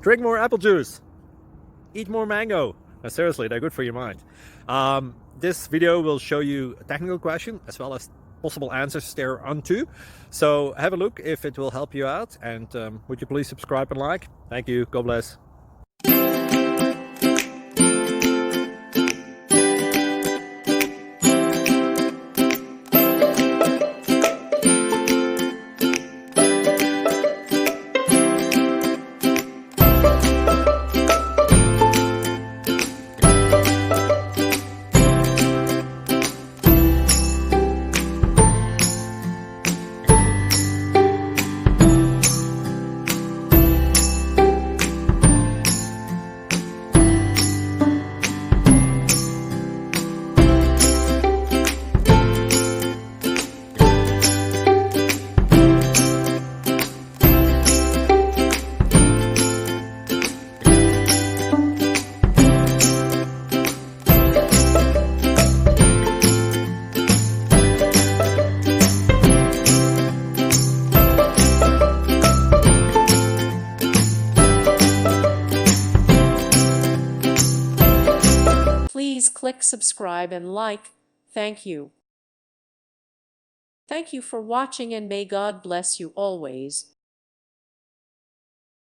Drink more apple juice. Eat more mango. No, seriously, they're good for your mind. This video will show you a technical question as well as possible answers thereunto. So have a look if it will help you out, and would you please subscribe and like? Thank you. God bless. Please click subscribe and like. Thank you. Thank you for watching, and may God bless you always.